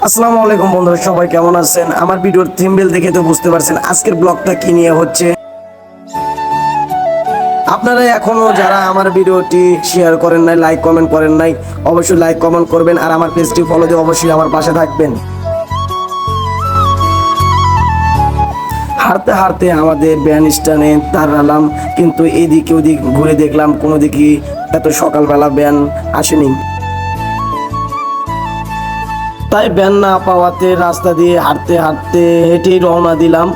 আসসালামু আলাইকুম বন্ধুরা, সবাই কেমন আছেন? আমার ভিডিওর থাম্বনেল দেখে তো বুঝতে পারছেন আজকের ব্লগটা কি নিয়ে হচ্ছে। আপনারা এখনো যারা আমার ভিডিওটি শেয়ার করেন নাই, লাইক কমেন্ট করেন নাই, অবশ্যই লাইক কমেন্ট করবেন আর আমার পেজটি ফলো দিয়ে অবশ্যই আমার পাশে থাকবেন। হাঁটতে হাঁটতে আমাদের ব্যান স্ট্যান্ডে দাঁড়ালাম, কিন্তু এদিকে ওদিক ঘুরে দেখলাম কোনো দিকে এত সকালবেলা ব্যান আসেনি। তাই ব্যান না পাওয়াতে রাস্তা দিয়ে হাঁটতে হাঁটতে হেঁটেই রওনা দিলাম।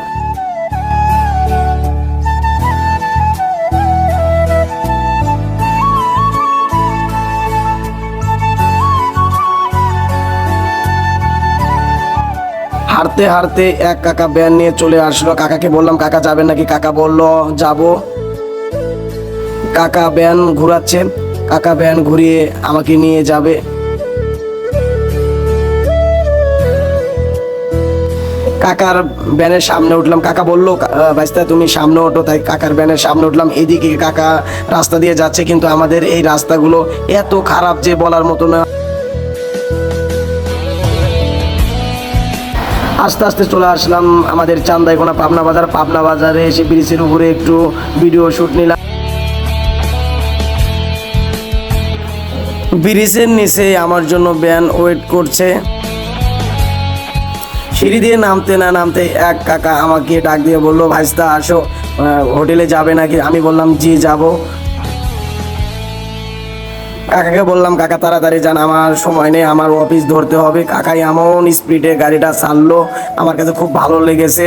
হাঁটতে হাঁটতে এক কাকা ব্যান নিয়ে চলে আসলো। কাকাকে বললাম, কাকা যাবেন নাকি? কাকা বলল যাব। কাকা ব্যান ঘোরাচ্ছে, কাকা ব্যান ঘুরিয়ে আমাকে নিয়ে যাবে। কাকার ব্যানের সামনে উঠলাম। কাকা বললো, ভাইস্তা তুমি সামনে ওঠো। তাই কাকার ব্যানের সামনে উঠলাম। এদিকে কাকা রাস্তা দিয়ে যাচ্ছে, কিন্তু আমাদের এই রাস্তাগুলো এত খারাপ যে বলার মতো না। আস্তে আস্তে চলে আসলাম আমাদের চান্দাইকোনা পাবনা বাজার। পাবনা বাজারে এসে ব্রিজের উপরে একটু ভিডিও শুট নিলাম। ব্রিজের নিচে আমার জন্য ভ্যান ওয়েট করছে। সিঁড়ি দিয়ে নামতে না নামতে এক কাকা আমাকে ডাক দিয়ে বললো, ভাইস্তা আসো, হোটেলে যাবে নাকি? আমি বললাম জি যাব। কাকাকে বললাম, কাকা তাড়াতাড়ি যান, আমার সময় নেই, আমার অফিস ধরতে হবে। কাকাই এমন স্পিডে গাড়িটা চাললো, আমার কাছে খুব ভালো লেগেছে।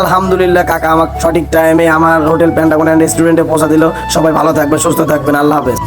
আলহামদুলিল্লাহ, কাকা আমাকে সঠিক টাইমে আমার হোটেল পেন্টাগন রেস্টুরেন্টে পৌঁছা দিল। সবাই ভালো থাকবেন, সুস্থ থাকবেন, আল্লাহ হাফেজ।